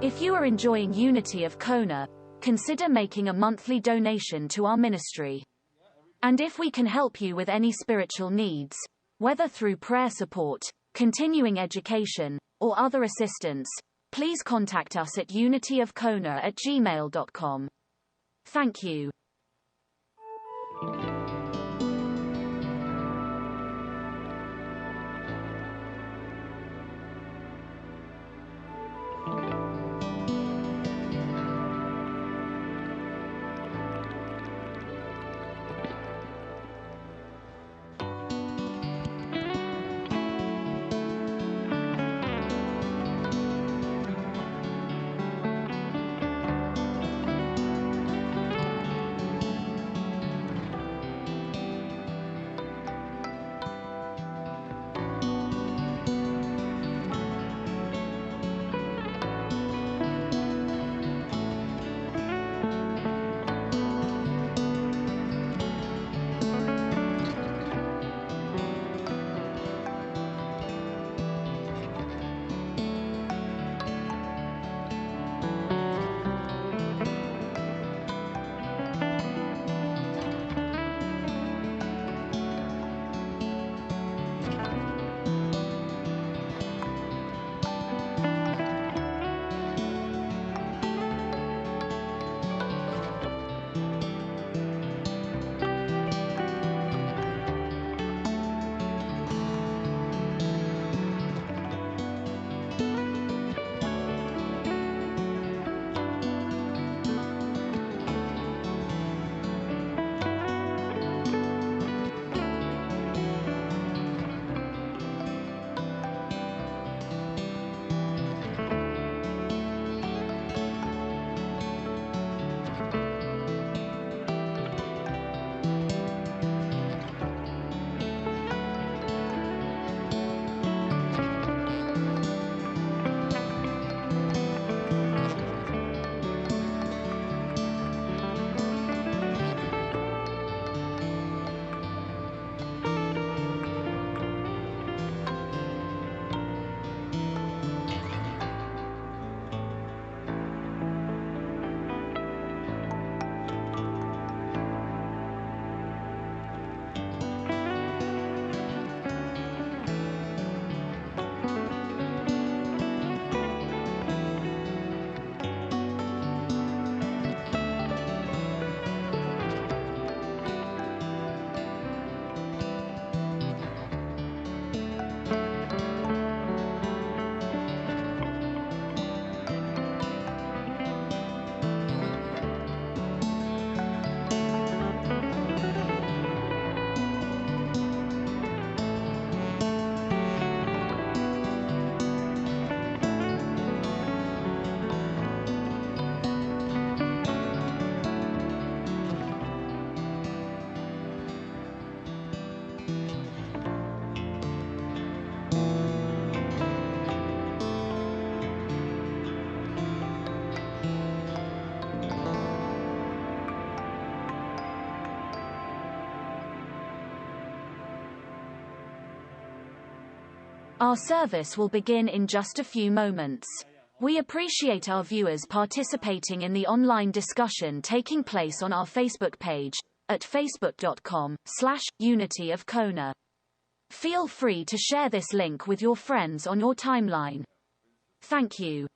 If you are enjoying Unity of Kona, consider making a monthly donation to our ministry. And if we can help you with any spiritual needs, whether through prayer support, continuing education, or other assistance, please contact us at unityofkona@gmail.com. Thank you. Our service will begin in just a few moments. We appreciate our viewers participating in the online discussion taking place on our Facebook page at facebook.com/unityofkona. Feel free to share this link with your friends on your timeline. Thank you.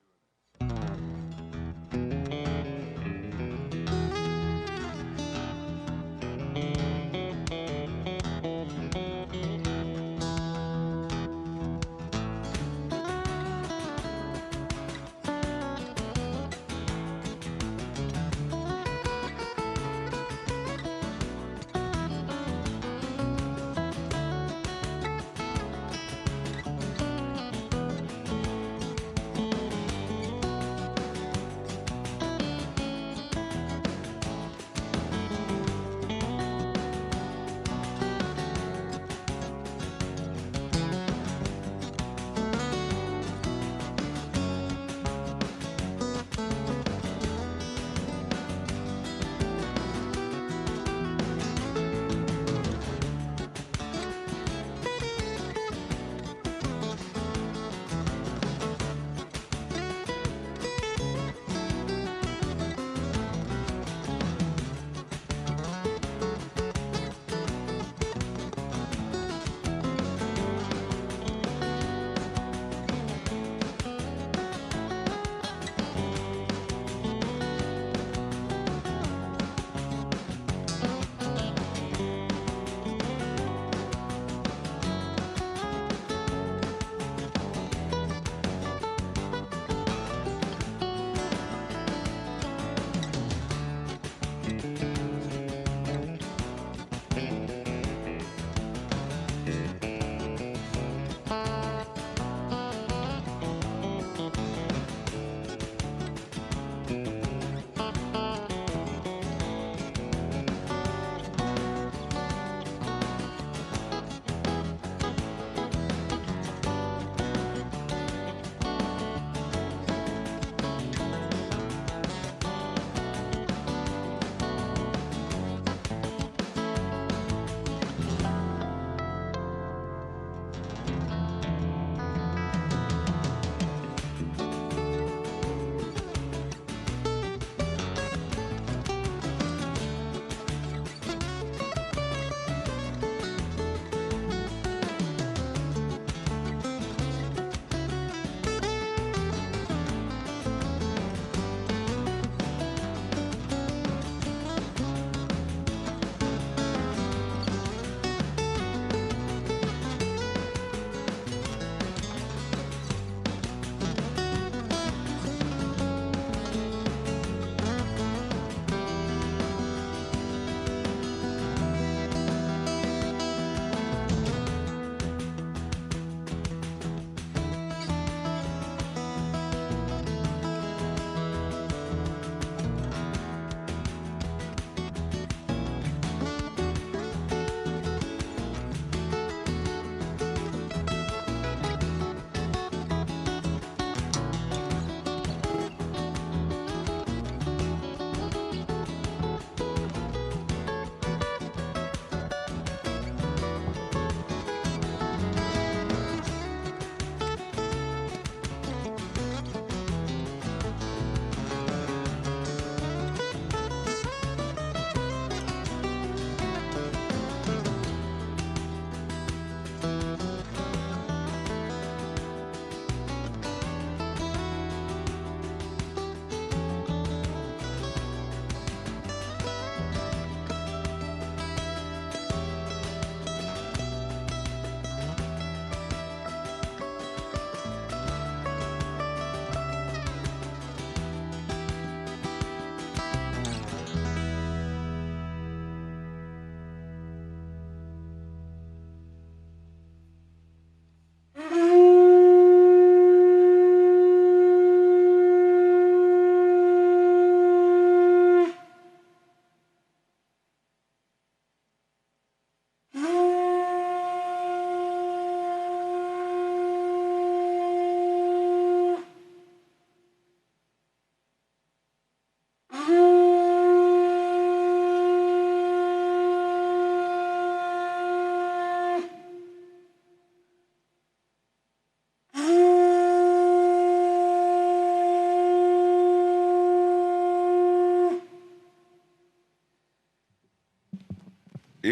Oh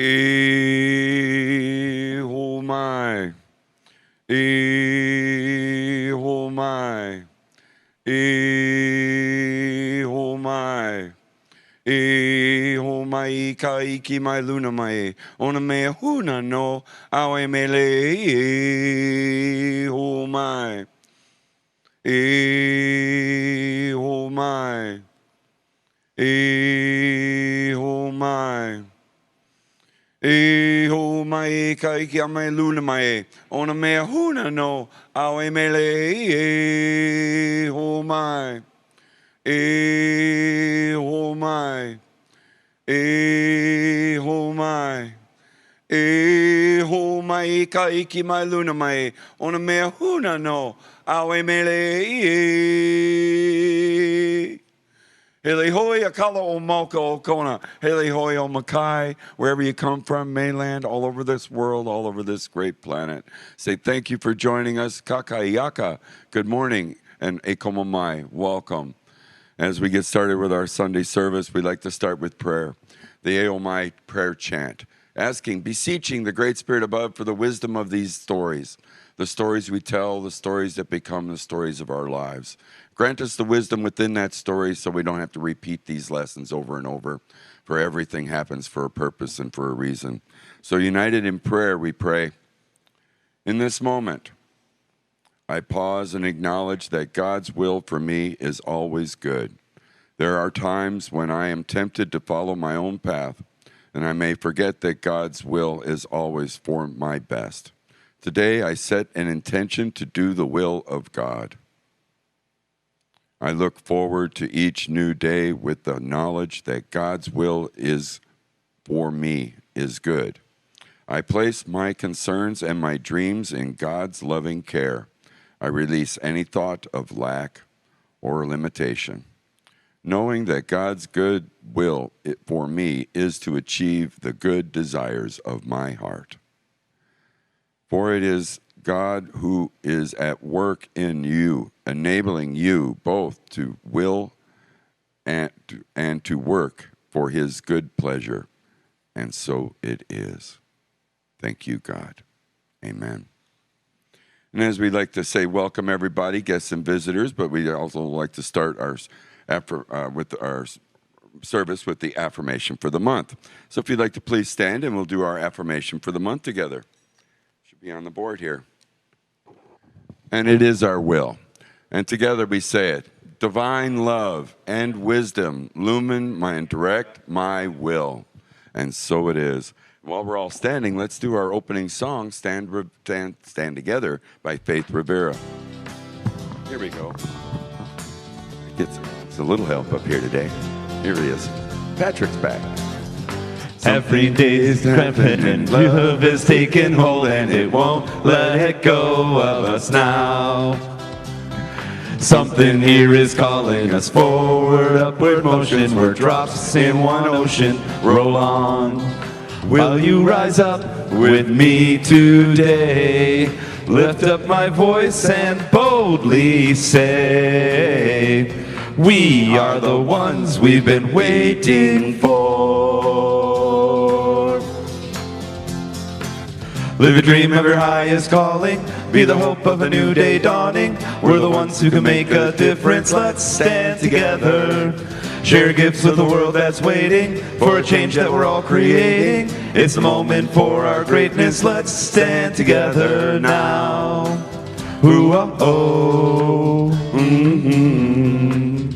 my. Oh my. Oh my. Oh my ka iki mai luna mai. Ona me huna no awe mele. Oh my. Oh my. Oh my. Ho mai ka iki a mai luna mai. Ona mea huna no awe mele. Ho mai. Ho mai. Ho mai. Ho mai ka iki mai luna mai. Ona mea huna no awe mele. Hele hoi akala o Malka o Kona. Hele hoi o Makai, wherever you come from, mainland, all over this world, all over this great planet. Say thank you for joining us. Kakayaka, good morning. And Ekomomai, welcome. As we get started with our Sunday service, we'd like to start with prayer. The Eomai prayer chant, asking, beseeching the Great Spirit above for the wisdom of these stories. The stories we tell, the stories that become the stories of our lives. Grant us the wisdom within that story so we don't have to repeat these lessons over and over, for everything happens for a purpose and for a reason. So united in prayer, we pray. In this moment, I pause and acknowledge that God's will for me is always good. There are times when I am tempted to follow my own path, and I may forget that God's will is always for my best. Today, I set an intention to do the will of God. I look forward to each new day with the knowledge that God's will is for me is good. I place my concerns and my dreams in God's loving care. I release any thought of lack or limitation, knowing that God's good will for me is to achieve the good desires of my heart. For it is God who is at work in you, enabling you both to will and to work for his good pleasure. And so it is. Thank you, God. Amen. And as we like to say, welcome everybody, guests and visitors, but we also like to start our service with the affirmation for the month. So if you'd like to please stand and we'll do our affirmation for the month together. Should be on the board here. And it is our will. And together we say it. Divine love and wisdom illumine and direct my will. And so it is. While we're all standing, let's do our opening song, Stand Together by Faith Rivera. Here we go. It's a little help up here today. Here he is. Patrick's back. Every day is creeping and love is taking hold and it won't let go of us now. Something here is calling us forward, upward motion. We're drops in one ocean. Roll on. Will you rise up with me today? Lift up my voice and boldly say, we are the ones we've been waiting for. Live a dream of your highest calling. Be the hope of a new day dawning. We're the ones who can make a difference. Let's stand together. Share gifts with the world that's waiting for a change that we're all creating. It's the moment for our greatness. Let's stand together now. Ooh-oh-oh. Mm-hmm.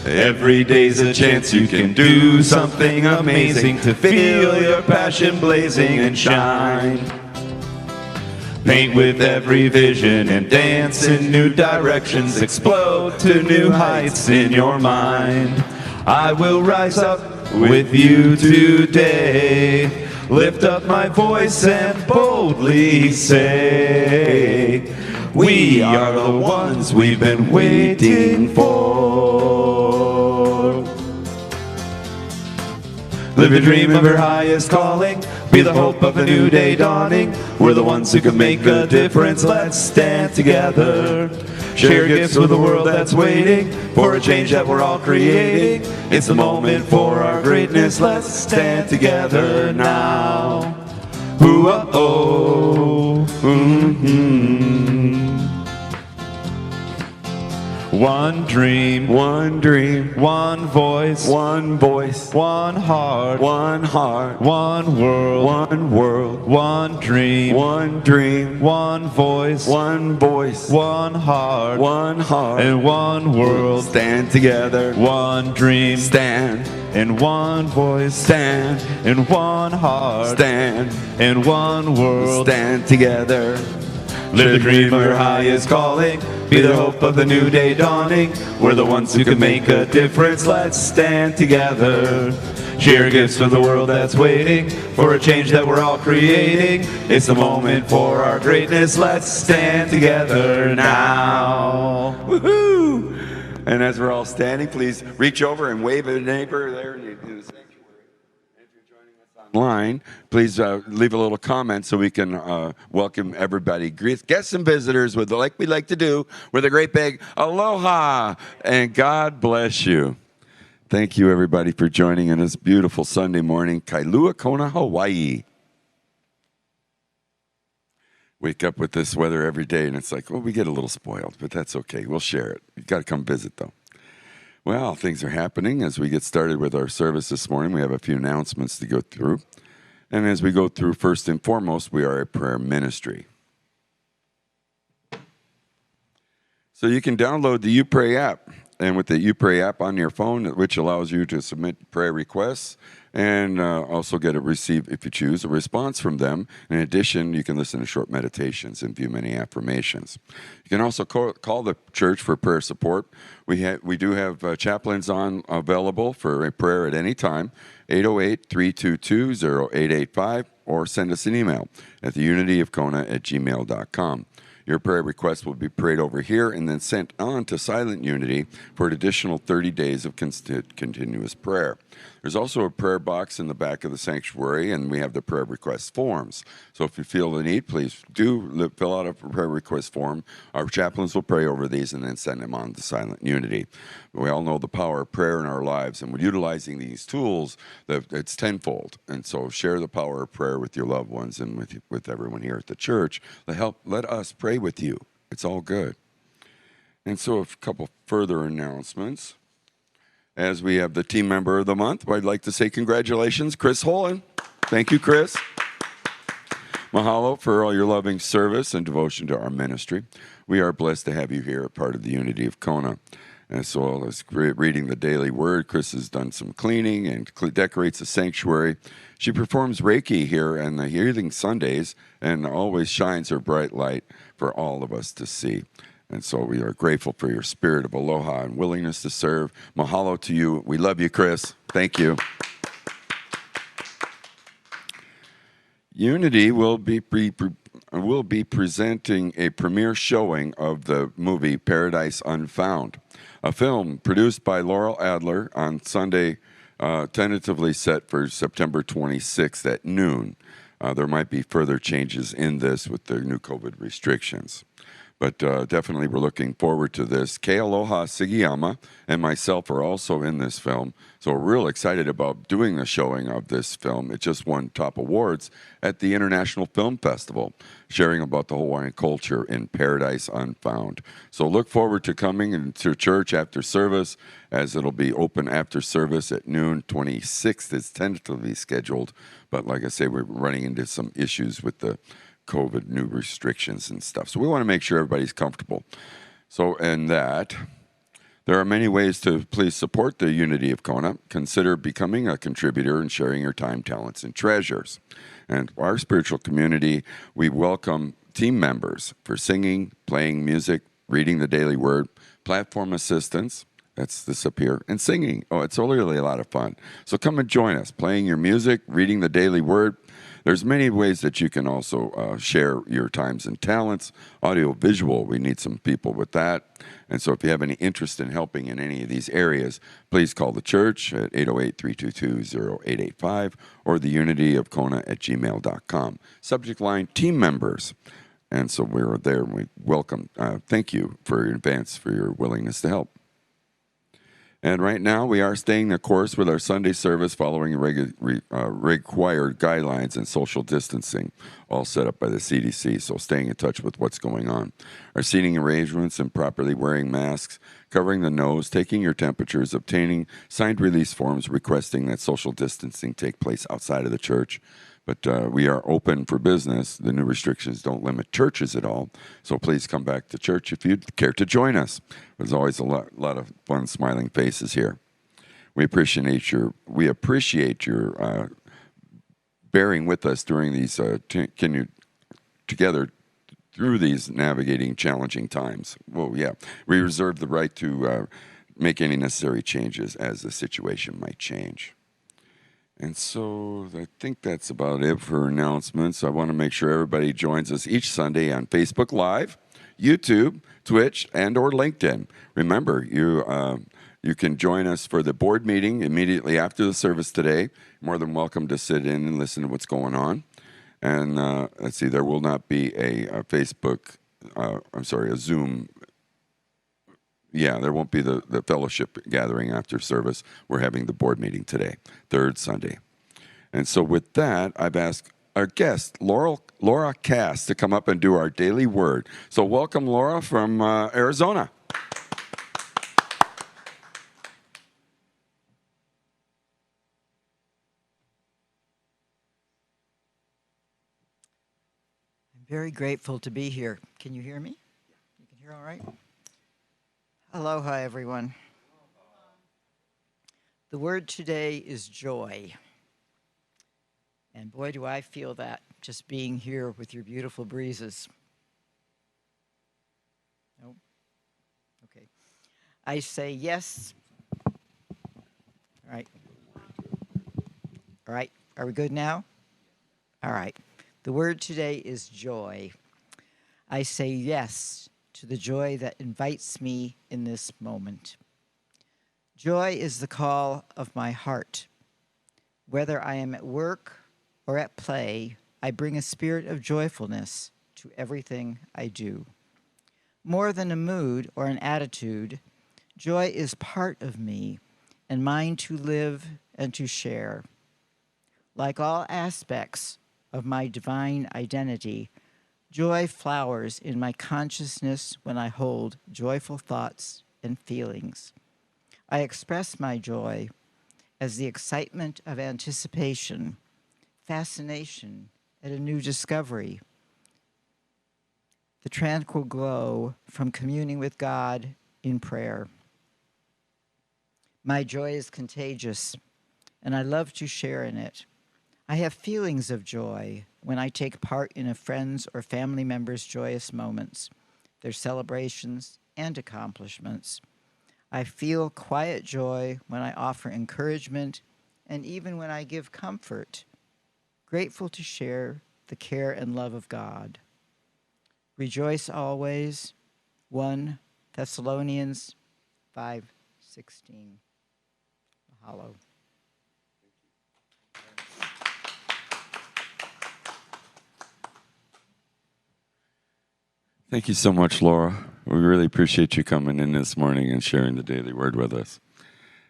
Every day's a chance you can do something amazing to feel your passion blazing and shine. Paint with every vision and dance in new directions. Explode to new heights in your mind. I will rise up with you today. Lift up my voice and boldly say, we are the ones we've been waiting for. Live your dream of your highest calling. Be the hope of a new day dawning. We're the ones who can make a difference. Let's stand together. Share gifts with the world that's waiting for a change that we're all creating. It's the moment for our greatness. Let's stand together now. Ooh-oh. Mm-hmm. One dream, one voice, one heart, one world, one dream, one voice, one heart, and one world. Stand together. One dream, Stand. and one voice, Stand. and one heart, Stand. and one world. Stand together. Live the dream where high is calling. Be the hope of the new day dawning. We're the ones who can make a difference. Let's stand together. Share gifts for the world that's waiting for a change that we're all creating. It's the moment for our greatness. Let's stand together now. Woohoo! And as we're all standing, please reach over and wave at a neighbor there in the sanctuary. And if you're joining us online, please leave a little comment so we can welcome everybody, guests and visitors, with like we like to do, with a great big aloha and God bless you. Thank you, everybody, for joining in this beautiful Sunday morning, Kailua, Kona, Hawaii. Wake up with this weather every day, and it's like, well, we get a little spoiled, but that's okay. We'll share it. You've got to come visit, though. Well, things are happening as we get started with our service this morning. We have a few announcements to go through. And as we go through, first and foremost, we are a prayer ministry. So you can download the YouPray app. And with the YouPray app on your phone, which allows you to submit prayer requests and also receive, if you choose, a response from them. In addition, you can listen to short meditations and view many affirmations. You can also call the church for prayer support. We do have chaplains available for a prayer at any time, 808-322-0885, or send us an email at theunityofkona@gmail.com. Your prayer request will be prayed over here and then sent on to Silent Unity for an additional 30 days of continuous prayer. There's also a prayer box in the back of the sanctuary, and we have the prayer request forms. So if you feel the need, please do fill out a prayer request form. Our chaplains will pray over these and then send them on to Silent Unity. We all know the power of prayer in our lives, and when utilizing these tools, it's tenfold. And so share the power of prayer with your loved ones and with everyone here at the church. Let us pray with you. It's all good. And so a couple further announcements. As we have the team member of the month, I'd like to say congratulations, Chris Holland. Thank you, Chris. Mahalo for all your loving service and devotion to our ministry. We are blessed to have you here, a part of the Unity of Kona. And so as reading the daily word, Chris has done some cleaning and decorates the sanctuary. She performs Reiki here on the Healing Sundays and always shines her bright light for all of us to see. And so we are grateful for your spirit of aloha and willingness to serve. Mahalo to you. We love you, Chris. Thank you. Unity will be presenting a premiere showing of the movie Paradise Unfound, a film produced by Laurel Adler on Sunday, tentatively set for September 26th at noon. There might be further changes in this with the new COVID restrictions. But definitely we're looking forward to this. Kei Aloha Sigiyama and myself are also in this film. So we're real excited about doing the showing of this film. It just won top awards at the International Film Festival, sharing about the Hawaiian culture in Paradise Unfound. So look forward to coming into church after service, as it'll be open after service at noon. 26th is tentatively scheduled. But like I say, we're running into some issues with the COVID new restrictions and stuff. So we want to make sure everybody's comfortable. So in that, there are many ways to please support the Unity of Kona. Consider becoming a contributor and sharing your time, talents, and treasures. And our spiritual community, we welcome team members for singing, playing music, reading the daily word, platform assistance, that's this up here, and singing. Oh, it's really a lot of fun. So come and join us, playing your music, reading the daily word. There's many ways that you can also share your times and talents. Audio, visual, we need some people with that. And so if you have any interest in helping in any of these areas, please call the church at 808-322-0885 or theunityofkona@gmail.com. Subject line, team members. And so we were there, and we welcome. Thank you for in advance for your willingness to help. And right now, we are staying the course with our Sunday service following required guidelines and social distancing, all set up by the CDC, so staying in touch with what's going on. Our seating arrangements and properly wearing masks, covering the nose, taking your temperatures, obtaining signed release forms requesting that social distancing take place outside of the church. But we are open for business. The new restrictions don't limit churches at all. So please come back to church if you'd care to join us. There's always a lot of fun, smiling faces here. We appreciate your bearing with us during these together through these navigating challenging times. Well, yeah, we reserve the right to make any necessary changes as the situation might change. And so I think that's about it for announcements. I want to make sure everybody joins us each Sunday on Facebook Live, YouTube, Twitch, and or LinkedIn. Remember, you can join us for the board meeting immediately after the service today. You're more than welcome to sit in and listen to what's going on. And let's see, there will not be a Zoom. Yeah, there won't be the fellowship gathering after service. We're having the board meeting today, third Sunday. And so with that, I've asked our guest, Laura Cass, to come up and do our daily word. So welcome, Laura, from Arizona. I'm very grateful to be here. Can you hear me? You can hear all right? Aloha, everyone. The word today is joy. And boy, do I feel that just being here with your beautiful breezes. No? Okay. I say yes. All right. All right. Are we good now? All right. The word today is joy. I say yes to the joy that invites me in this moment. Joy is the call of my heart. Whether I am at work or at play, I bring a spirit of joyfulness to everything I do. More than a mood or an attitude, joy is part of me and mine to live and to share. Like all aspects of my divine identity, joy flowers in my consciousness when I hold joyful thoughts and feelings. I express my joy as the excitement of anticipation, fascination at a new discovery, the tranquil glow from communing with God in prayer. My joy is contagious, and I love to share in it. I have feelings of joy when I take part in a friend's or family member's joyous moments, their celebrations and accomplishments. I feel quiet joy when I offer encouragement and even when I give comfort, grateful to share the care and love of God. Rejoice always, 1 Thessalonians 5:16. Mahalo. Thank you so much, Laura. We really appreciate you coming in this morning and sharing the daily word with us.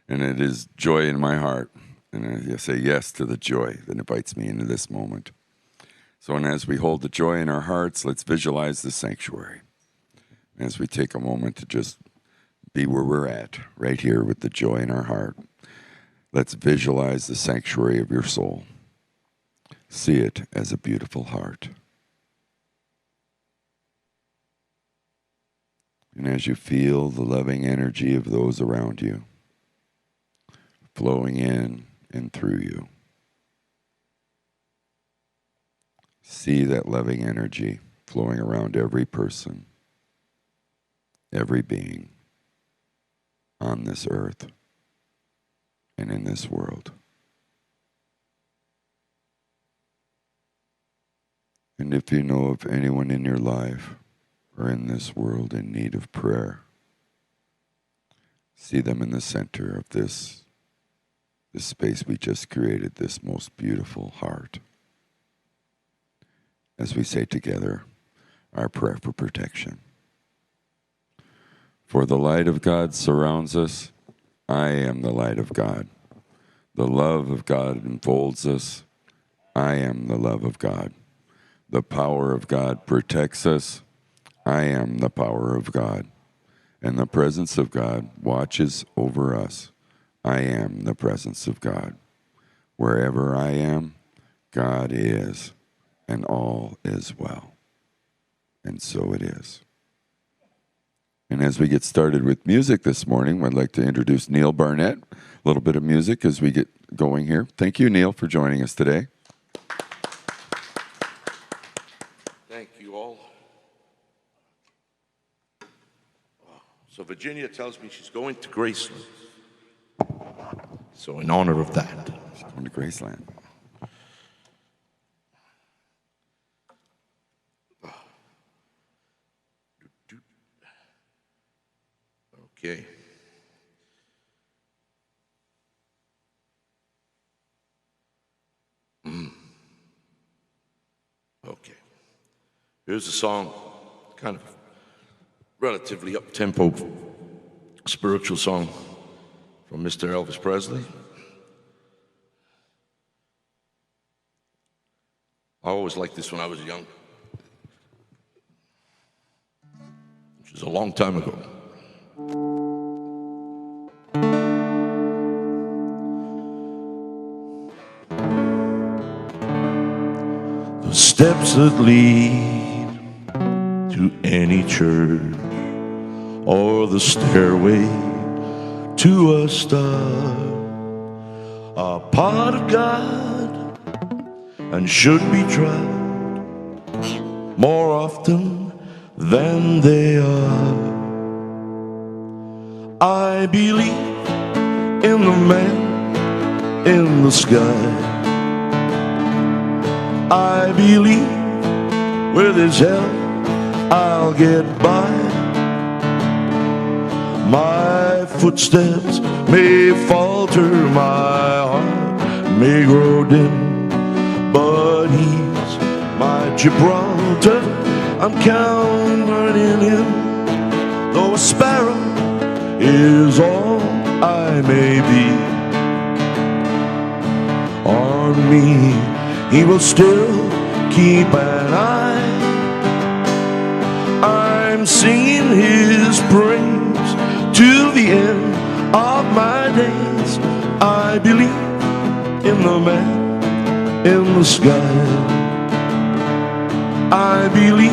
And it is joy in my heart. And I say yes to the joy that invites me into this moment. So, and as we hold the joy in our hearts, let's visualize the sanctuary. As we take a moment to just be where we're at, right here with the joy in our heart. Let's visualize the sanctuary of your soul. See it as a beautiful heart. And as you feel the loving energy of those around you flowing in and through you, see that loving energy flowing around every person, every being on this earth and in this world. And if you know of anyone in your life or in this world in need of prayer, see them in the center of this space we just created, this most beautiful heart. As we say together, our prayer for protection. For the light of God surrounds us. I am the light of God. The love of God enfolds us. I am the love of God. The power of God protects us. I am the power of God. And the presence of God watches over us. I am the presence of God. Wherever I am, God is, and all is well. And so it is. And as we get started with music this morning, I'd like to introduce Neil Barnett. A little bit of music as we get going here. Thank you, Neil, for joining us today. Thank you all. So Virginia tells me she's going to Graceland. So in honor of that. She's going to Graceland. Okay. Okay. Here's a song, kind of relatively up-tempo spiritual song from Mr. Elvis Presley. I always liked this when I was young, which is a long time ago. The steps that lead to any church, or the stairway to a star, are part of God and should be tried more often than they are. I believe in the man in the sky. I believe with his help I'll get by. My footsteps may falter, my heart may grow dim, but he's my Gibraltar, I'm counting him. Though a sparrow is all I may be, on me he will still keep an eye. I'm singing his praise to the end of my days. I believe in the man in the sky. I believe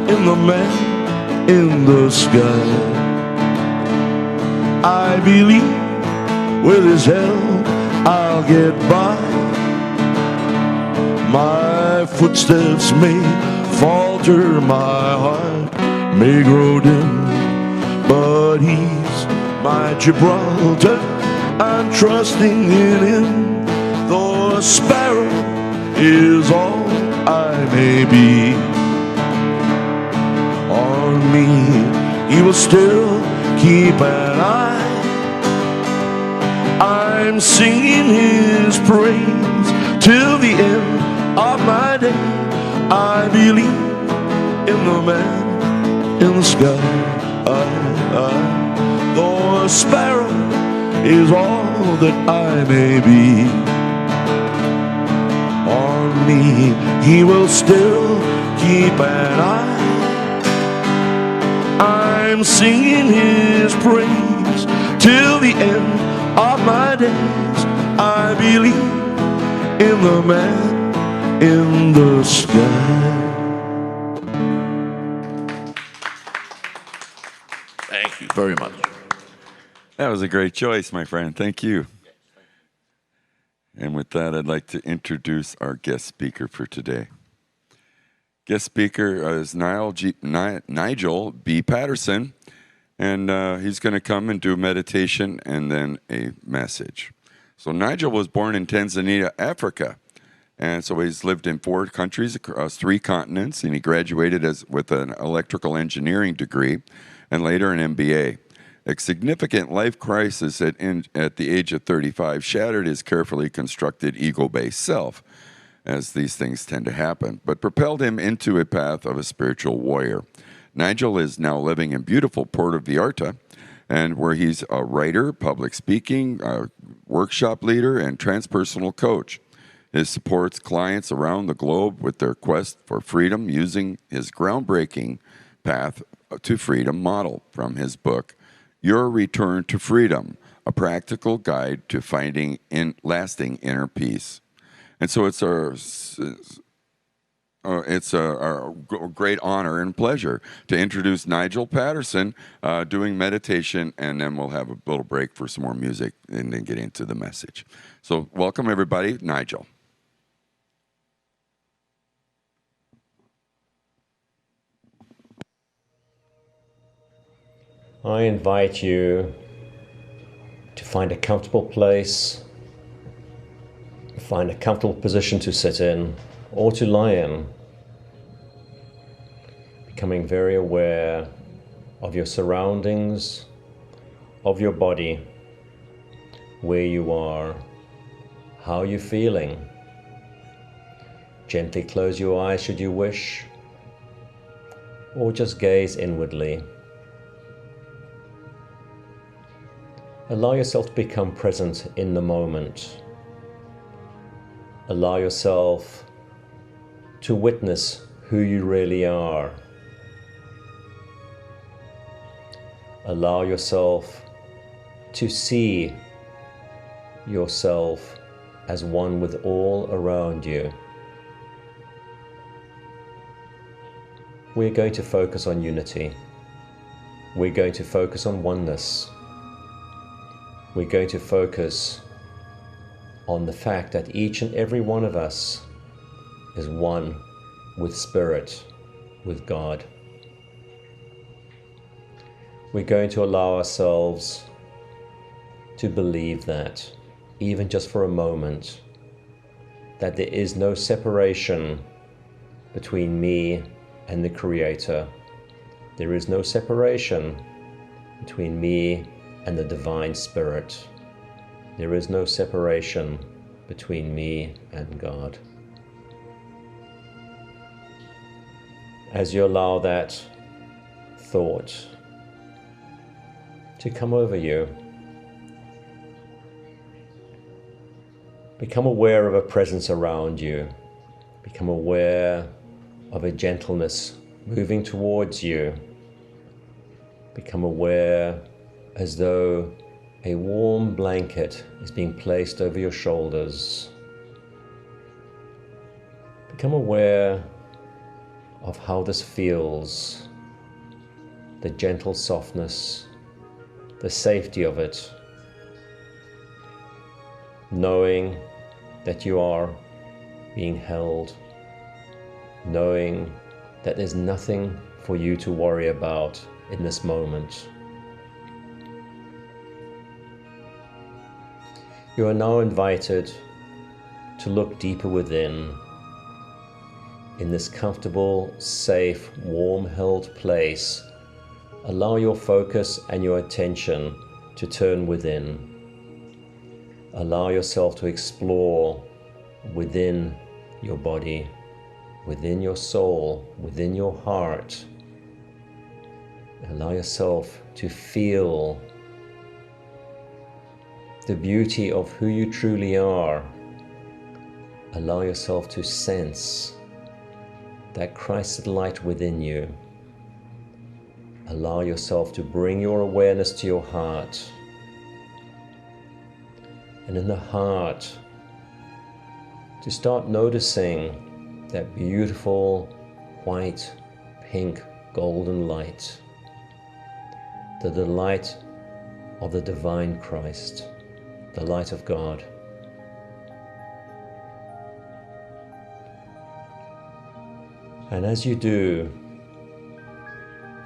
in the man in the sky. I believe with his help I'll get by. My footsteps may falter, my heart may grow dim, but he's my Gibraltar, I'm trusting in him. Though a sparrow is all I may be, on me he will still keep an eye. I'm singing his praise till the end of my day. I believe in the man in the sky. Though a sparrow is all that I may be, on me he will still keep an eye. I'm singing his praise till the end of my days. I believe in the man in the sky. Thank you very much. That was a great choice, my friend. Thank you. And with that, I'd like to introduce our guest speaker for today. Guest speaker is Nigel B. Patterson, and he's going to come and do meditation and then a message. So Nigel was born in Tanzania, Africa, and so he's lived in 4 countries across 3 continents, and he graduated with an electrical engineering degree and later an MBA. A significant life crisis at the age of 35 shattered his carefully constructed ego-based self. as these things tend to happen, but propelled him into a path of a spiritual warrior. Nigel is now living in beautiful Puerto Vallarta, and where he's a writer, public speaking, workshop leader, and transpersonal coach. He supports clients around the globe with their quest for freedom using his groundbreaking Path to Freedom model from his book, Your Return to Freedom, a practical guide to finding lasting inner peace. And so it's a great honor and pleasure to introduce Nigel Patterson doing meditation, and then we'll have a little break for some more music and then get into the message. So welcome, everybody. Nigel. I invite you to find a comfortable place, find a comfortable position to sit in or to lie in, becoming very aware of your surroundings, of your body, where you are, how you're feeling. Gently close your eyes should you wish, or just gaze inwardly. Allow yourself to become present in the moment. Allow yourself to witness who you really are. Allow yourself to see yourself as one with all around you. We're going to focus on unity. We're going to focus on oneness. We're going to focus on the fact that each and every one of us is one with Spirit, with God. We're going to allow ourselves to believe that, even just for a moment, that there is no separation between me and the Creator. There is no separation between me and the Divine Spirit. There is no separation between me and God. As you allow that thought to come over you, become aware of a presence around you. Become aware of a gentleness moving towards you. Become aware as though a warm blanket is being placed over your shoulders. Become aware of how this feels, the gentle softness, the safety of it, knowing that you are being held, knowing that there's nothing for you to worry about in this moment. You are now invited to look deeper within. In this comfortable, safe, warm-held place, allow your focus and your attention to turn within. Allow yourself to explore within your body, within your soul, within your heart. Allow yourself to feel the beauty of who you truly are. Allow yourself to sense that Christ's light within you. Allow yourself to bring your awareness to your heart. And in the heart, to start noticing that beautiful white, pink, golden light, the light of the divine Christ, the light of God. And as you do,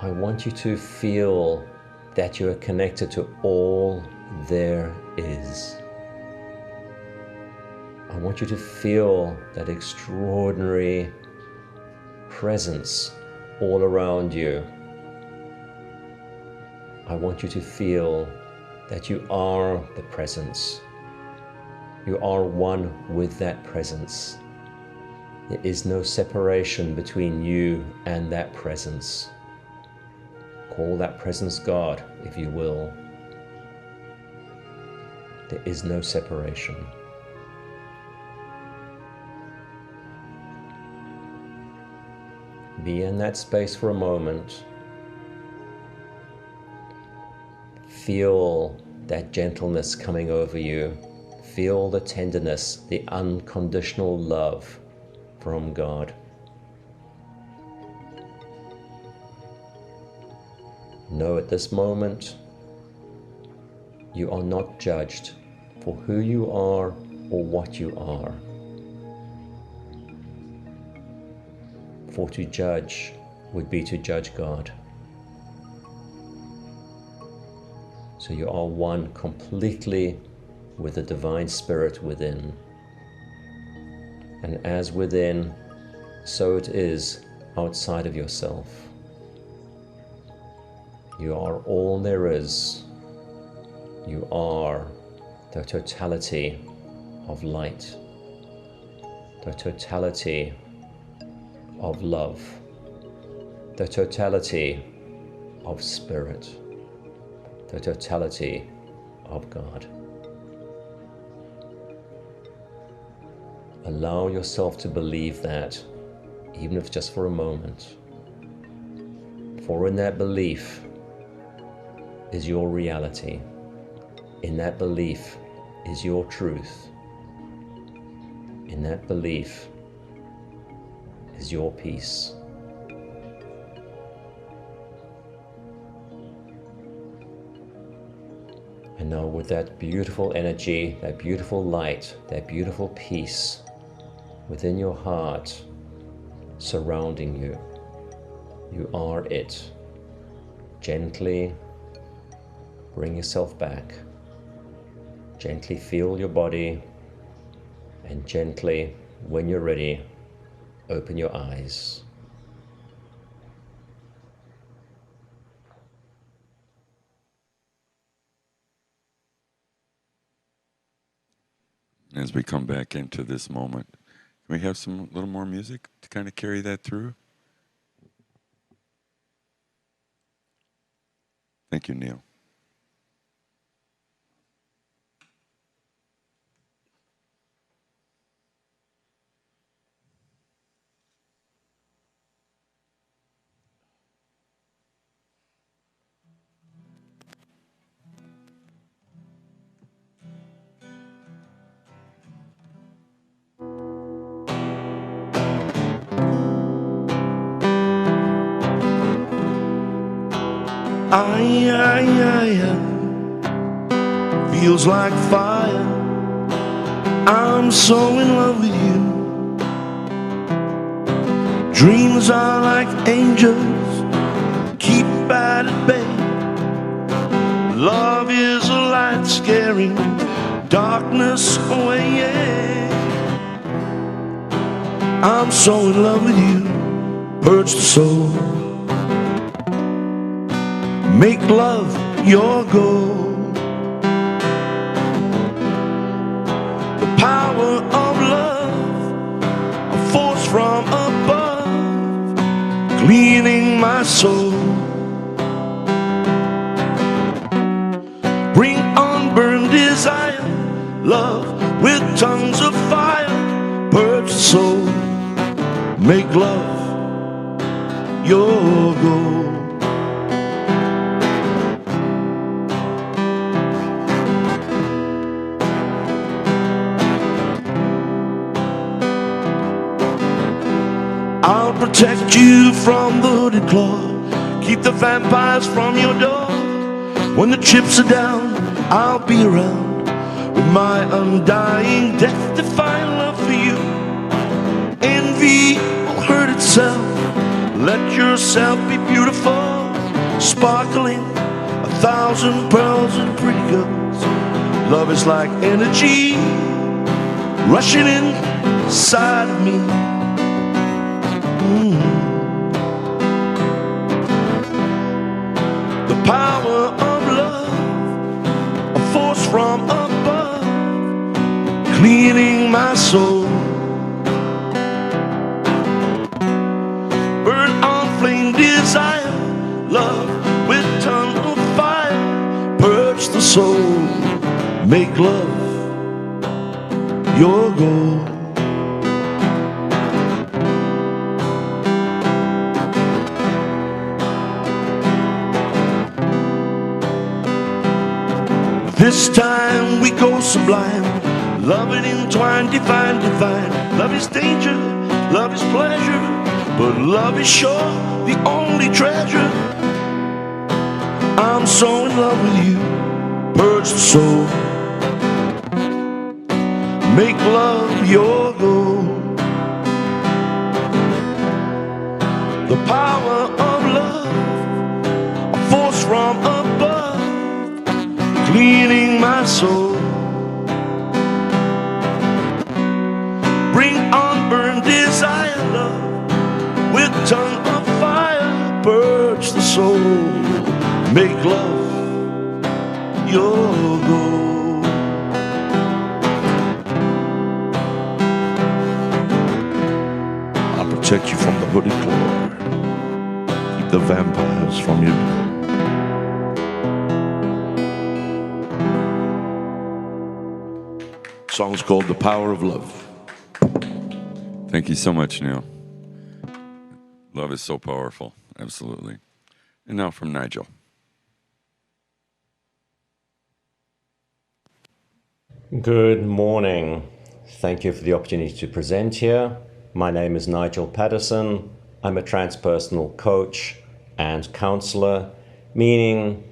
I want you to feel that you are connected to all there is. I want you to feel that extraordinary presence all around you. I want you to feel that you are the presence. You are one with that presence. There is no separation between you and that presence. Call that presence God, if you will. There is no separation. Be in that space for a moment. Feel that gentleness coming over you. Feel the tenderness, the unconditional love from God. Know at this moment you are not judged for who you are or what you are. For to judge would be to judge God. So you are one completely with the divine spirit within. And as within, so it is outside of yourself. You are all there is. You are the totality of light, the totality of love, the totality of spirit, the totality of God. Allow yourself to believe that, even if just for a moment. For in that belief is your reality. In that belief is your truth. In that belief is your peace. And now with that beautiful energy, that beautiful light, that beautiful peace within your heart surrounding you, you are it. Gently bring yourself back. Gently feel your body, and gently, when you're ready, open your eyes. As we come back into this moment, can we have some little more music to kind of carry that through? Thank you, Neil. Feels like fire. I'm so in love with you. Dreams are like angels, keep at bay. Love is a light scaring darkness away. Yeah. I'm so in love with you. Purge the soul. Make love your goal. The power of love, a force from above, cleaning my soul. Bring unburned desire, love with tongues of fire. Purge the soul, make love your goal. I'll protect you from the hooded claw, keep the vampires from your door. When the chips are down, I'll be around with my undying, death-defying love for you. Envy will hurt itself. Let yourself be beautiful, sparkling 1,000 pearls and pretty girls. Love is like energy rushing inside of me. The power of love, a force from above, cleaning my soul. desire, love with tongue of fire. Purge the soul, make love your goal. This time we go sublime, love it entwined, divine, divine. Love is danger, love is pleasure, but love is sure the only treasure. I'm so in love with you, purge the soul, make love your goal. The power of love, a force from above, cleaning my soul. Bring unburned desire, love, with tongue of fire. Purge the soul, make love your goal. I'll protect you from the hooded claw, keep the vampires from your door. Song's called The Power of Love. Thank you so much, Neil. Love is so powerful. Absolutely. And now from Nigel. Good morning. Thank you for the opportunity to present here. My name is Nigel Patterson. I'm a transpersonal coach and counselor, meaning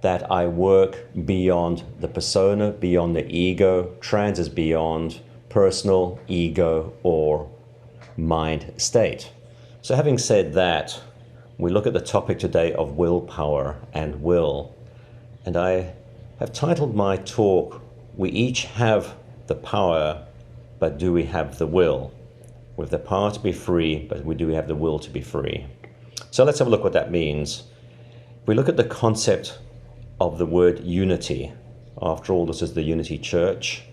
that I work beyond the persona, beyond the ego. Trans is beyond personal, ego, or mind state. So having said that, we look at the topic today of willpower and will. And I have titled my talk, We Each Have the Power, but Do We Have the Will? We have the power to be free, but do we have the will to be free? So let's have a look what that means. We look at the concept of the word unity. After all, this is the Unity Church.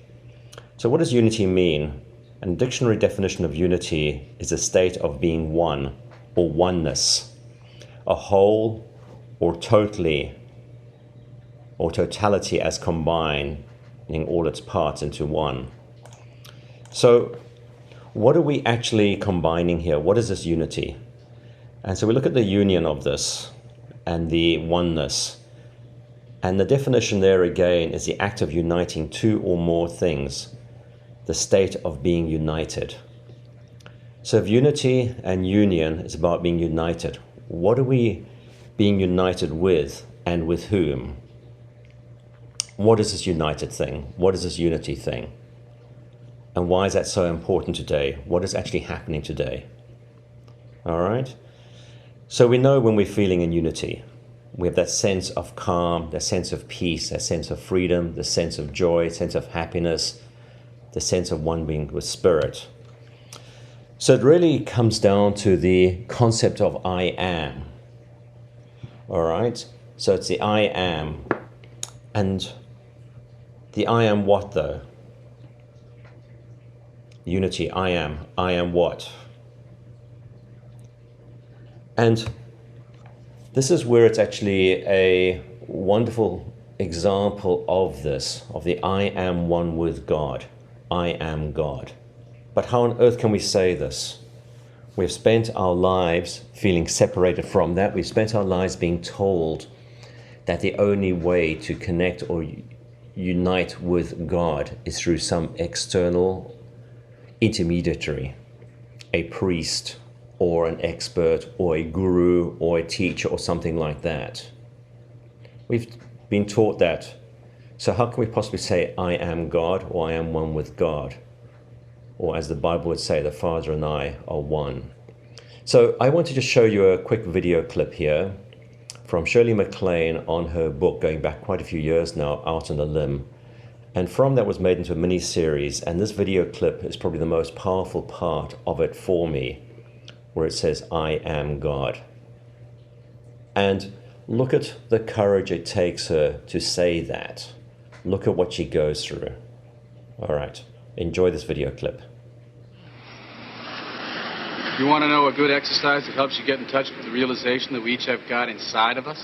So what does unity mean? A dictionary definition of unity is a state of being one or oneness, a whole or totally or totality as combining all its parts into one. So what are we actually combining here? What is this unity? And so we look at the union of this and the oneness. And the definition there again is the act of uniting two or more things, the state of being united. So if unity and union is about being united, what are we being united with and with whom? What is this united thing? What is this unity thing? And why is that so important today? What is actually happening today? All right. So we know when we're feeling in unity, we have that sense of calm, that sense of peace, that sense of freedom, the sense of joy, sense of happiness, the sense of one being with spirit. So it really comes down to the concept of I am. All right? So it's the I am. And the I am what though? Unity, I am. I am what? And this is where it's actually a wonderful example of this, of the I am one with God. I am God. But how on earth can we say this? We've spent our lives feeling separated from that. We've spent our lives being told that the only way to connect or unite with God is through some external intermediary, a priest, or an expert, or a guru, or a teacher, or something like that. We've been taught that. So how can we possibly say, I am God, or I am one with God? Or as the Bible would say, the Father and I are one. So I want to just show you a quick video clip here from Shirley MacLaine on her book going back quite a few years now, Out on a Limb. And from that was made into a mini-series, and this video clip is probably the most powerful part of it for me, where it says, I am God. And look at the courage it takes her to say that. Look at what she goes through. All right, enjoy this video clip. You want to know a good exercise that helps you get in touch with the realization that we each have God inside of us?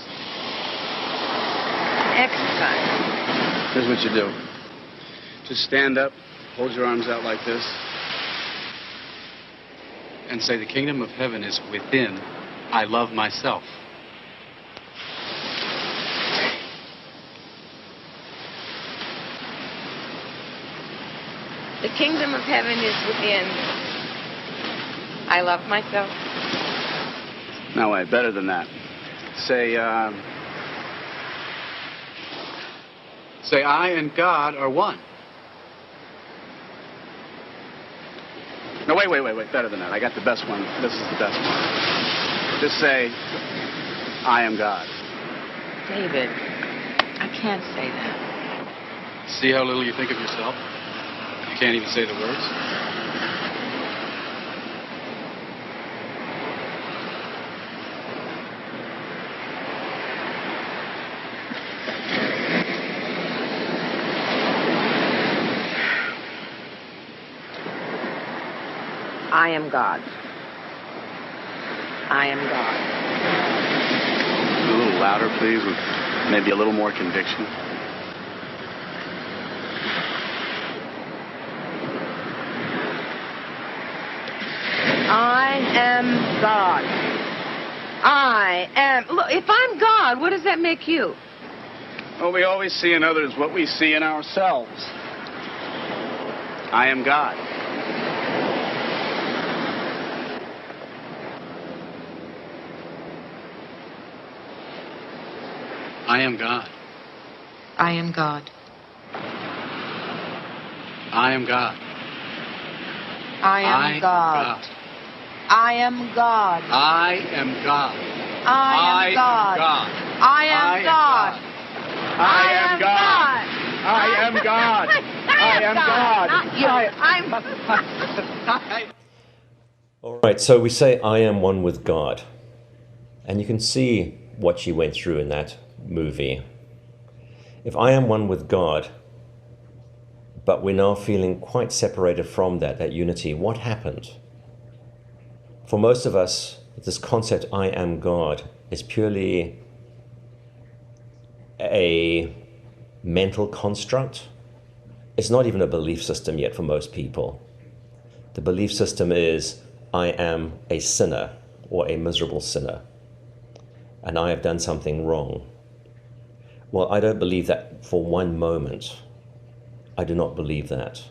Exercise. Here's what you do. Just stand up, hold your arms out like this, and say, the kingdom of heaven is within. I love myself. The kingdom of heaven is within. I love myself. No, wait, better than that. Say, I and God are one. No, wait, better than that. I got the best one. This is the best one. Just say, I am God. David, I can't say that. See how little you think of yourself? You can't even say the words. I am God. I am God. A little louder, please, with maybe a little more conviction. I am God. I am. Look, if I'm God, what does that make you? Well, we always see in others what we see in ourselves. I am God. I am God. I am God. I am God. I am God. I am God. I am God. I am God. I am God. I am God. I am God. I am God. Not you. I'm. All right, so we say, I am one with God. And you can see what she went through in that movie. If I am one with God, but we're now feeling quite separated from that unity, what happened? For most of us, this concept, I am God, is purely a mental construct. It's not even a belief system yet for most people. The belief system is, I am a sinner or a miserable sinner, and I have done something wrong. Well, I don't believe that for one moment. I do not believe that.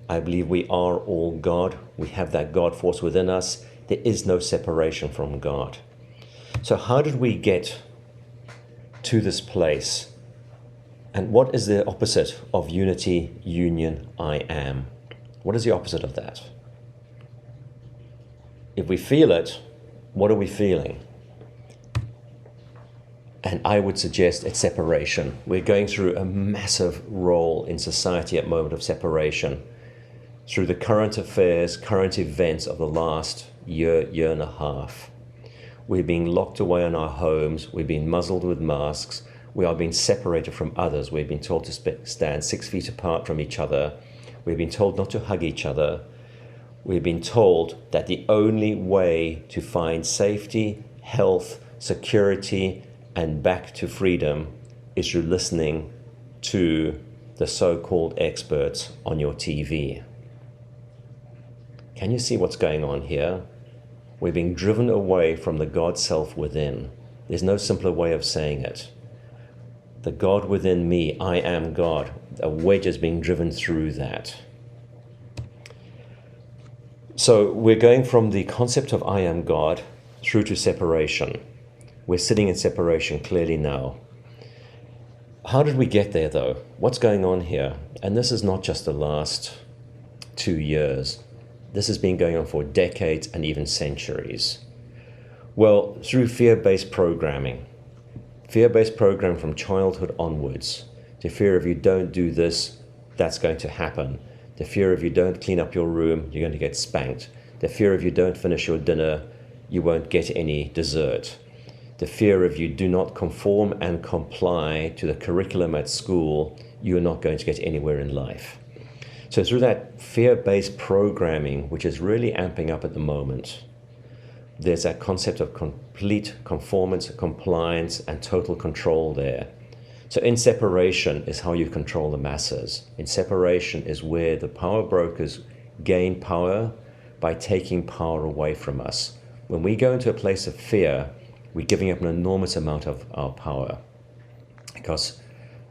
I believe we are all God. We have that God force within us. There is no separation from God. So how did we get to this place? And what is the opposite of unity, union, I am? What is the opposite of that? If we feel it, what are we feeling? And I would suggest it's separation. We're going through a massive role in society at the moment of separation. Through the current affairs, current events of the last year and a half. We're being locked away in our homes. We're being muzzled with masks. We are being separated from others. We've been told to stand 6 feet apart from each other. We've been told not to hug each other. We've been told that the only way to find safety, health, security, and back to freedom is through listening to the so-called experts on your TV. Can you see what's going on here? We're being driven away from the God self within. There's no simpler way of saying it. The God within me, I am God. A wedge is being driven through that. So we're going from the concept of I am God through to separation. We're sitting in separation clearly now. How did we get there though? What's going on here? And this is not just the last 2 years. This has been going on for decades and even centuries. Well, through fear-based programming. Fear-based program from childhood onwards. The fear of you don't do this, that's going to happen. The fear of you don't clean up your room, you're going to get spanked. The fear of you don't finish your dinner, you won't get any dessert. The fear of you do not conform and comply to the curriculum at school, you're not going to get anywhere in life. So through that fear-based programming, which is really amping up at the moment, there's that concept of complete conformance, compliance, and total control there. So in separation is how you control the masses. In separation is where the power brokers gain power by taking power away from us. When we go into a place of fear, we're giving up an enormous amount of our power, because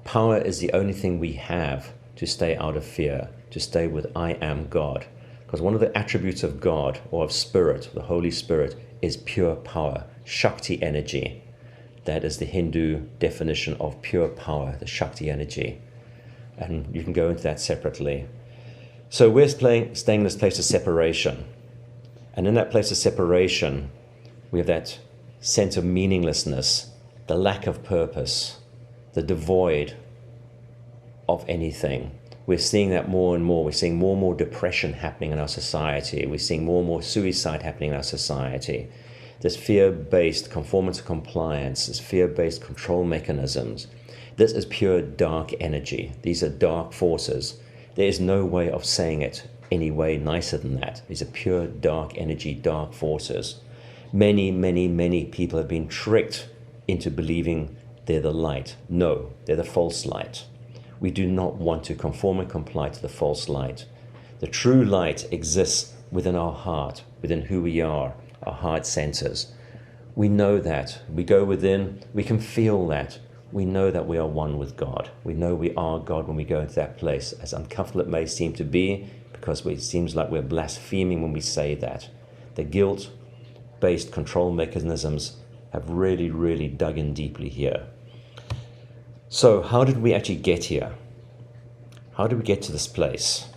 power is the only thing we have to stay out of fear, to stay with I am God. Because one of the attributes of God, or of Spirit, the Holy Spirit, is pure power, Shakti energy. That is the Hindu definition of pure power, the Shakti energy. And you can go into that separately. So we're staying in this place of separation. And in that place of separation, we have that sense of meaninglessness, the lack of purpose, the devoid of anything. We're seeing that more and more. We're seeing more and more depression happening in our society. We're seeing more and more suicide happening in our society. This fear-based conformance and compliance, this fear-based control mechanisms. This is pure dark energy. These are dark forces. There is no way of saying it any way nicer than that. These are pure dark energy, dark forces. Many, many, many people have been tricked into believing they're the light. No, they're the false light. We do not want to conform and comply to the false light. The true light exists within our heart, within who we are, our heart centers. We know that. We go within, we can feel that. We know that we are one with God. We know we are God when we go into that place, as uncomfortable it may seem to be, because it seems like we're blaspheming when we say that. The guilt-based control mechanisms have really, really dug in deeply here. So how did we actually get here? How did we get to this place?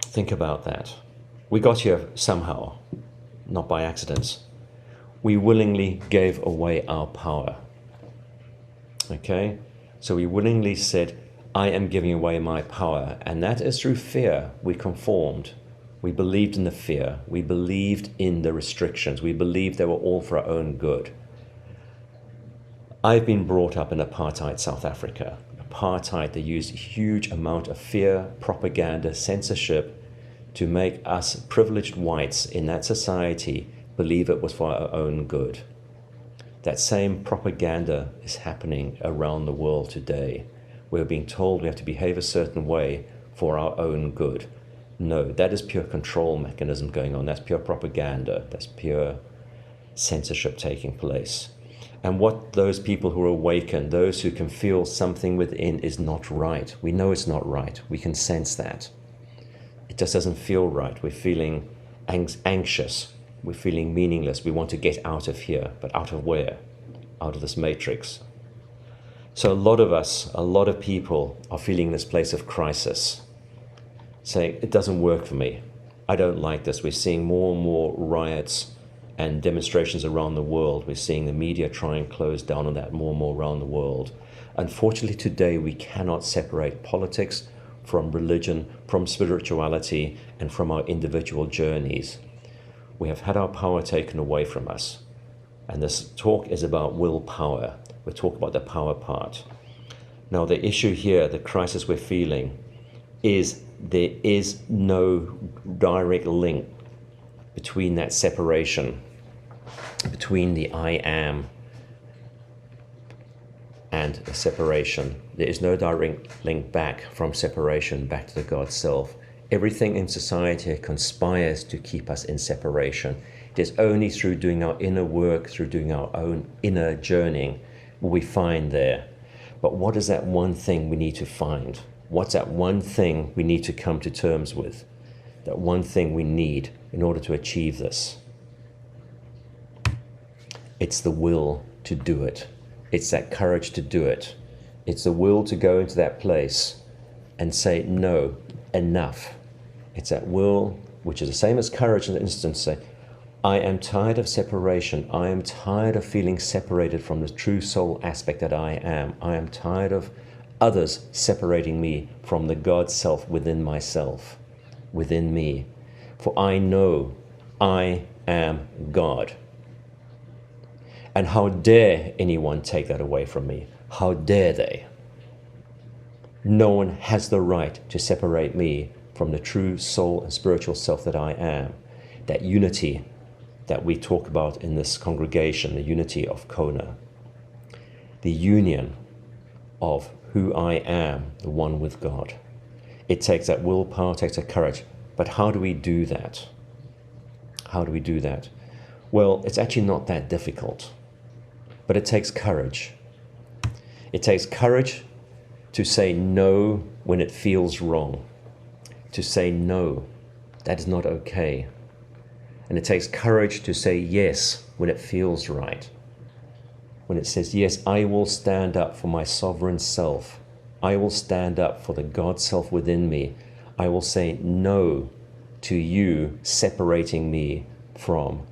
Think about that. We got here somehow, not by accident. We willingly gave away our power. Okay? So we willingly said, I am giving away my power. And that is through fear. We conformed. We believed in the fear. We believed in the restrictions. We believed they were all for our own good. I've been brought up in apartheid South Africa. Apartheid, they used a huge amount of fear, propaganda, censorship to make us privileged whites in that society believe it was for our own good. That same propaganda is happening around the world today. We're being told we have to behave a certain way for our own good. No, that is pure control mechanism going on. That's pure propaganda. That's pure censorship taking place. And what those people who are awakened, those who can feel something within is not right. We know it's not right. We can sense that. It just doesn't feel right. We're feeling anxious. We're feeling meaningless. We want to get out of here. But out of where? Out of this matrix. So a lot of us, a lot of people are feeling this place of crisis, saying, it doesn't work for me. I don't like this. We're seeing more and more riots and demonstrations around the world. We're seeing the media try and close down on that more and more around the world. Unfortunately, today we cannot separate politics from religion, from spirituality, and from our individual journeys. We have had our power taken away from us. And this talk is about willpower. We're talking about the power part. Now, the issue here, the crisis we're feeling, is there is no direct link between that separation, between the I am and the separation. There is no direct link back from separation back to the God self. Everything in society conspires to keep us in separation. It is only through doing our inner work, through doing our own inner journeying, will we find there. But what is that one thing we need to find? What's that one thing we need to come to terms with? That one thing we need in order to achieve this? It's the will to do it. It's that courage to do it. It's the will to go into that place and say, no, enough. It's that will, which is the same as courage in the instance, say, I am tired of separation. I am tired of feeling separated from the true soul aspect that I am. I am tired of others separating me from the God self within myself, within me. For I know I am God. And how dare anyone take that away from me? How dare they? No one has the right to separate me from the true soul and spiritual self that I am. that unity that we talk about in this congregation, the unity of Kona, the union of who I am, the one with God. It takes that willpower, it takes that courage. But how do we do that? How do we do that? Well, it's actually not that difficult, but it takes courage. It takes courage to say no when it feels wrong, to say no, that is not okay. And it takes courage to say yes when it feels right. When it says, yes, I will stand up for my sovereign self. I will stand up for the God self within me. I will say no to you separating me from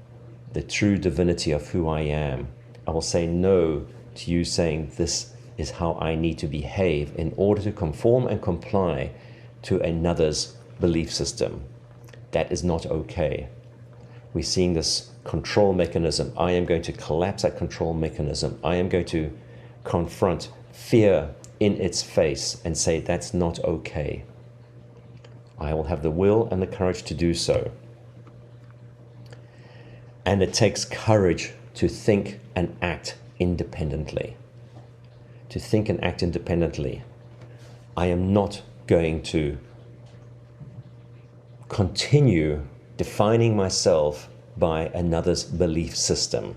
the true divinity of who I am. I will say no to you saying this is how I need to behave in order to conform and comply to another's belief system. That is not okay. We're seeing this control mechanism. I am going to collapse that control mechanism. I am going to confront fear in its face and say that's not okay. I will have the will and the courage to do so. And it takes courage to think and act independently. To think and act independently. I am not going to continue defining myself by another's belief system.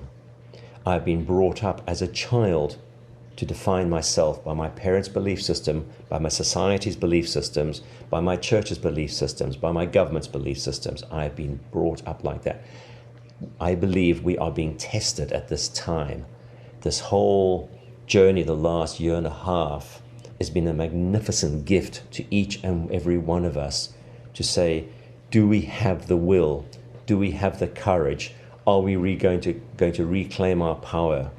I've been brought up as a child to define myself by my parents' belief system, by my society's belief systems, by my church's belief systems, by my government's belief systems. I've been brought up like that. I believe we are being tested at this time. This whole journey, the last year and a half, has been a magnificent gift to each and every one of us to say, do we have the will? Do we have the courage? Are we going to reclaim our power?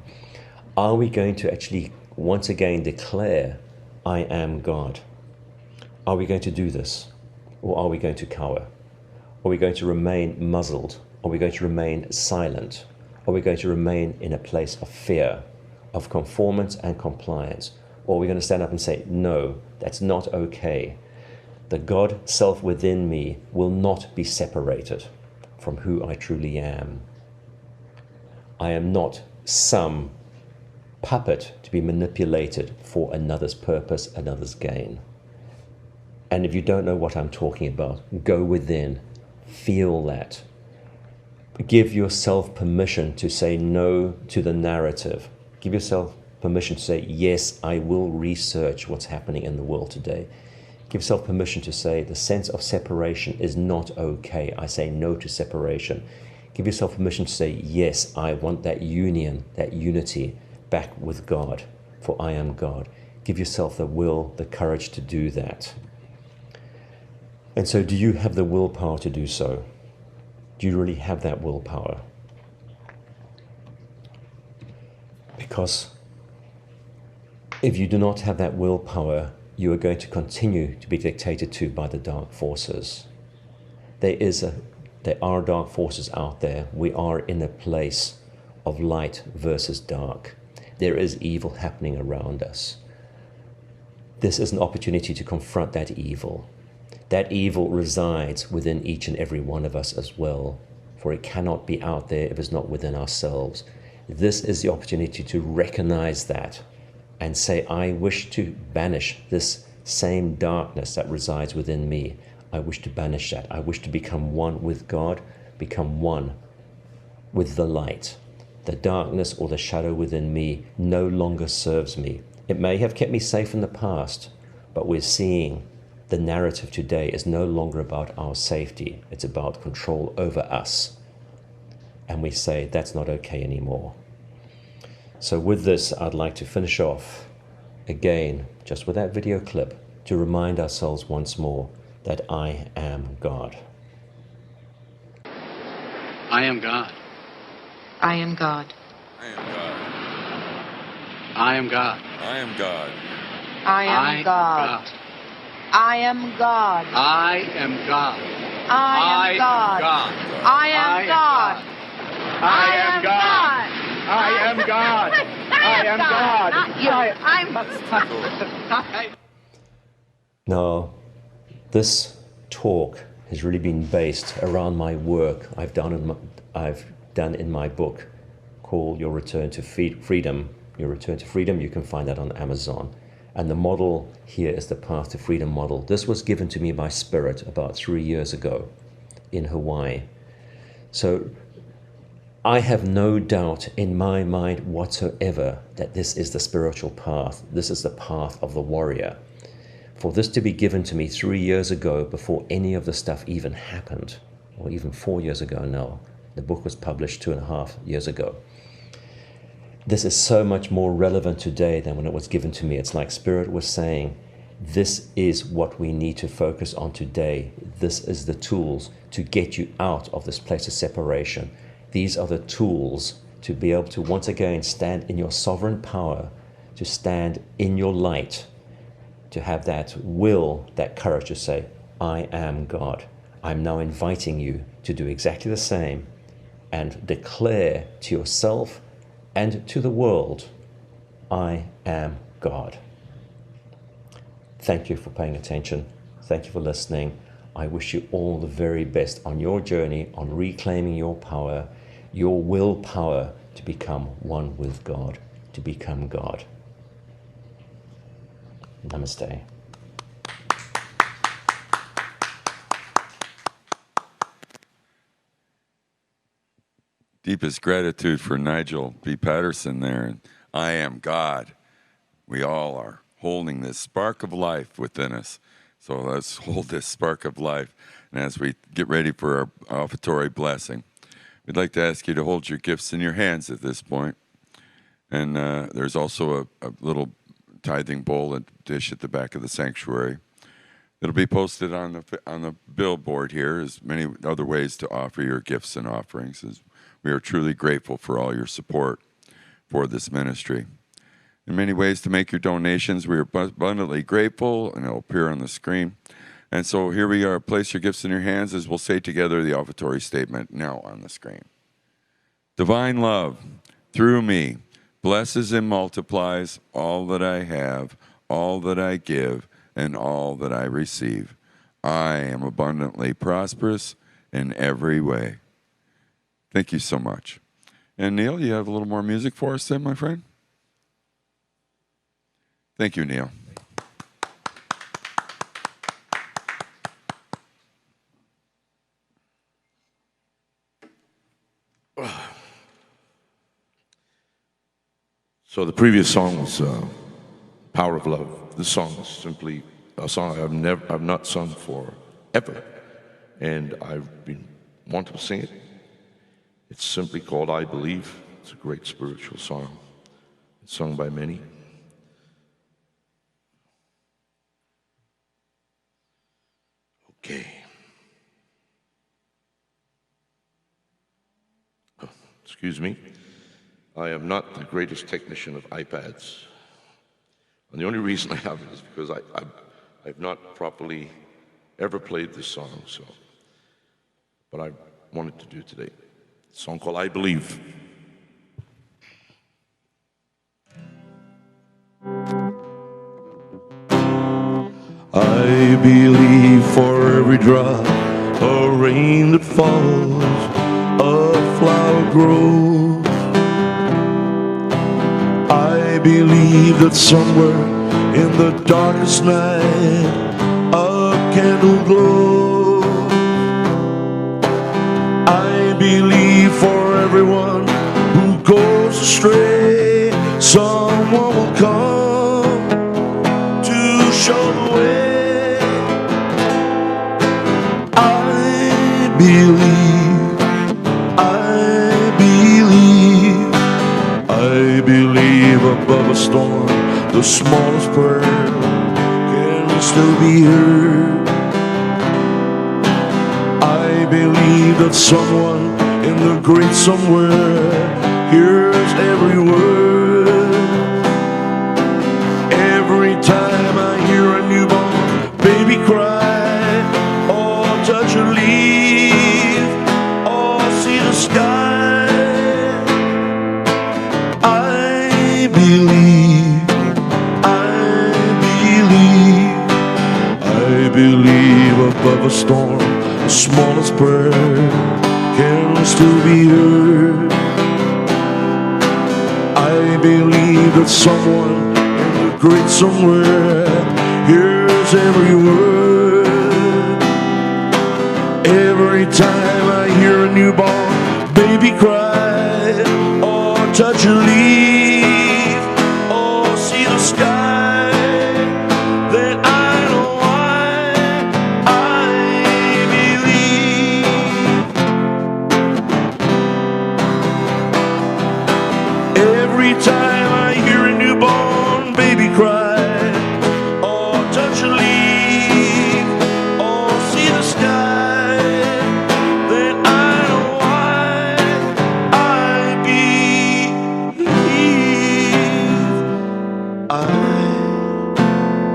Are we going to actually once again declare, I am God? Are we going to do this? Or are we going to cower? Are we going to remain muzzled? Are we going to remain silent? Are we going to remain in a place of fear, of conformance and compliance? Or are we going to stand up and say, no, that's not okay. The God self within me will not be separated from who I truly am. I am not some puppet to be manipulated for another's purpose, another's gain. And if you don't know what I'm talking about, go within, feel that. Give yourself permission to say no to the narrative. Give yourself permission to say, yes, I will research what's happening in the world today. Give yourself permission to say the sense of separation is not okay. I say no to separation. Give yourself permission to say, yes, I want that union, that unity back with God, for I am God. Give yourself the will, the courage to do that. And so do you have the willpower to do so? Do you really have that willpower? Because if you do not have that willpower, you are going to continue to be dictated to by the dark forces. There are dark forces out there. We are in a place of light versus dark. There is evil happening around us. This is an opportunity to confront that evil. That evil resides within each and every one of us as well, for it cannot be out there if it's not within ourselves. This is the opportunity to recognize that and say, I wish to banish this same darkness that resides within me. I wish to banish that. I wish to become one with God, become one with the light. The darkness or the shadow within me no longer serves me. It may have kept me safe in the past, but we're seeing the narrative today is no longer about our safety. It's about control over us. And we say, that's not okay anymore. So with this, I'd like to finish off again, just with that video clip, to remind ourselves once more that I am God. I am God. I am God. I am God. I am God. I am God. I am God. I am God. I am God. I am God. I am God. I am God. I am God. I am God. Not you. I'm. Now, this talk has really been based around my work I've done in my book called Your Return to Freedom. Your Return to Freedom, you can find that on Amazon. And the model here is the Path to Freedom model. This was given to me by Spirit about 3 years ago in Hawaii. So I have no doubt in my mind whatsoever that this is the spiritual path. This is the path of the warrior. For this to be given to me 3 years ago before any of the stuff even happened, or even 4 years ago now. The book was published 2.5 years ago. This is so much more relevant today than when it was given to me. It's like Spirit was saying, this is what we need to focus on today. This is the tools to get you out of this place of separation. These are the tools to be able to once again stand in your sovereign power, to stand in your light, to have that will, that courage to say, I am God. I'm now inviting you to do exactly the same and declare to yourself and to the world, I am God. Thank you for paying attention. Thank you for listening. I wish you all the very best on your journey, on reclaiming your power, your willpower to become one with God, to become God. Namaste. Deepest gratitude for Nigel B. Patterson there. And I am God. We all are holding this spark of life within us. So let's hold this spark of life. And as we get ready for our offertory blessing, we'd like to ask you to hold your gifts in your hands at this point. And there's also a little tithing bowl and dish at the back of the sanctuary. It'll be posted on the billboard here, as many other ways to offer your gifts and offerings. We are truly grateful for all your support for this ministry. In many ways to make your donations, we are abundantly grateful, and it'll appear on the screen. And so here we are. Place your gifts in your hands as we'll say together the offertory statement now on the screen. Divine love, through me, blesses and multiplies all that I have, all that I give, and all that I receive. I am abundantly prosperous in every way. Thank you so much. And Neil, you have a little more music for us then, my friend? Thank you, Neil. So the previous song was Power of Love. This song is simply a song I've not sung for ever, and I've been wanting to sing it. It's simply called I Believe. It's a great spiritual song. It's sung by many. Okay. Oh, excuse me. I am not the greatest technician of iPads. And the only reason I have it is because I've not properly ever played this song, but I wanted to do today. A song called I Believe. I believe for every drop of rain that falls, a flower grows. I believe that somewhere in the darkest night a candle glows. I believe for everyone who goes astray, someone will come to show the way. I believe, I believe, I believe above a storm, the smallest prayer can still be heard. I believe that someone in the great somewhere hears every word. Every time I hear a newborn baby cry, or touch a leaf, or see the sky, I believe, I believe, I believe above a storm, the smallest prayer can still be heard. I believe that someone in the great somewhere hears every word. Every time I hear a newborn baby cry, or touch a leaf, or see the sky, then I know why I believe. Every time I hear a newborn baby cry, or touch a leaf, or see the sky, then I know why I believe. I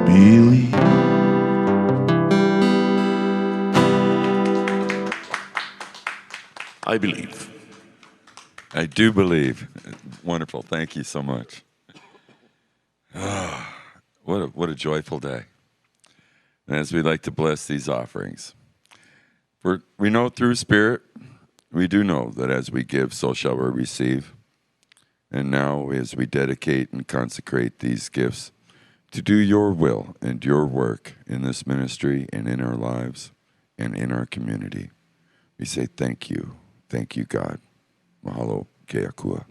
believe. I believe. I do believe. Wonderful. Thank you so much. Ah, what a joyful day. And as we like to bless these offerings, for we know through Spirit, we do know that as we give, so shall we receive. And now as we dedicate and consecrate these gifts to do your will and your work in this ministry and in our lives and in our community, we say thank you. Thank you, God. Mahalo keakua.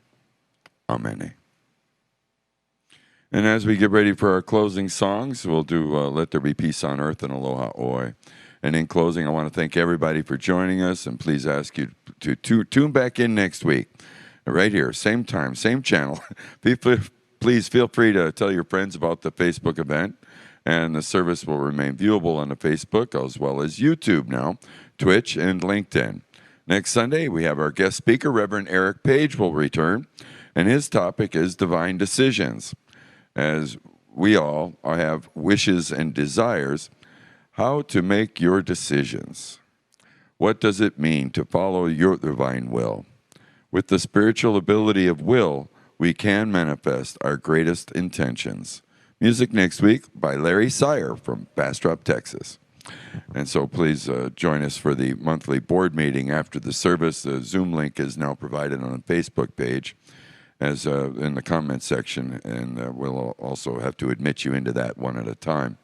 Amen. And as we get ready for our closing songs, we'll do Let There Be Peace on Earth and Aloha Oi. And in closing, I want to thank everybody for joining us, and please ask you to tune back in next week, right here, same time, same channel. Please feel free to tell your friends about the Facebook event, and the service will remain viewable on the Facebook as well as YouTube now, Twitch, and LinkedIn. Next Sunday, we have our guest speaker, Reverend Eric Page, will return, and his topic is divine decisions. As we all have wishes and desires, how to make your decisions. What does it mean to follow your divine will? With the spiritual ability of will, we can manifest our greatest intentions. Music next week by Larry Sire from Bastrop, Texas. And so please join us for the monthly board meeting after the service. The Zoom link is now provided on the Facebook page as in the comment section, and we'll also have to admit you into that one at a time.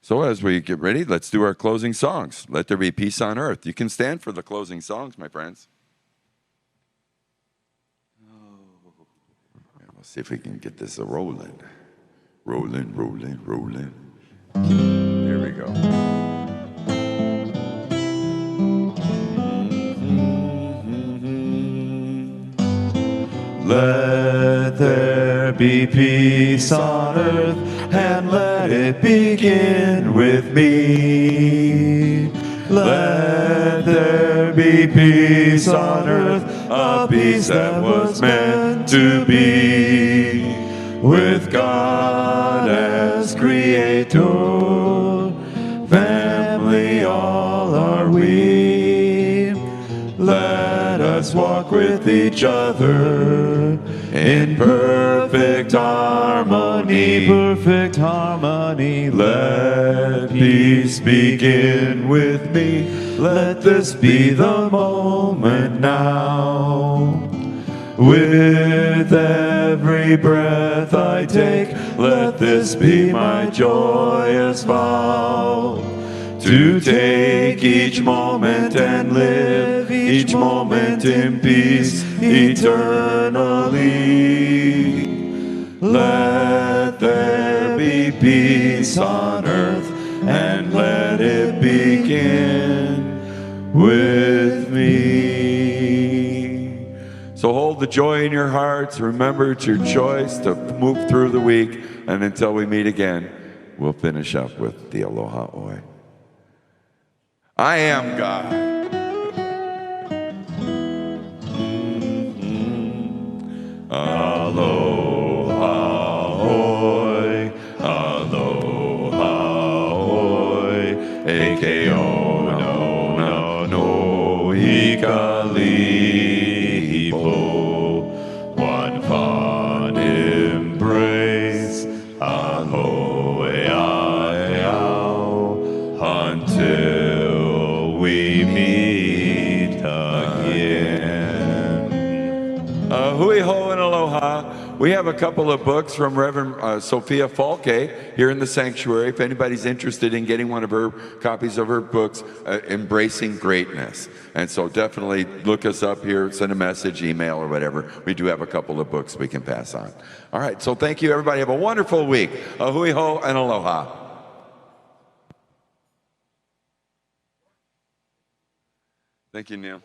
So as we get ready, let's do our closing songs. Let there be peace on earth. You can stand for the closing songs, my friends. And we'll see if we can get this rolling. Rolling, rolling, rolling. There we go. Let there be peace on earth, and let it begin with me. Let there be peace on earth, a peace that was meant to be. With God as creator, family all are we. Let us walk with each other in perfect harmony. Perfect harmony. Let peace begin with me. Let this be the moment now. With every breath I take, let this be my joyous vow. To take each moment and live each moment in peace eternally. Let there be peace on earth, and let it begin with me. So hold the joy in your hearts. Remember, it's your choice to move through the week. And until we meet again, we'll finish up with the Aloha Oi. I am God. Aloha Oi, Aloha Oi, Eke o no no Ika lipo. One fond embrace, Aloha Ao, until we Hui ho and aloha. We have a couple of books from Reverend Sophia Falke here in the sanctuary. If anybody's interested in getting one of her copies of her books, Embracing Greatness. And so definitely look us up here, send a message, email, or whatever. We do have a couple of books we can pass on. All right, so thank you, everybody. Have a wonderful week. Hui ho and aloha. Thank you, Neil.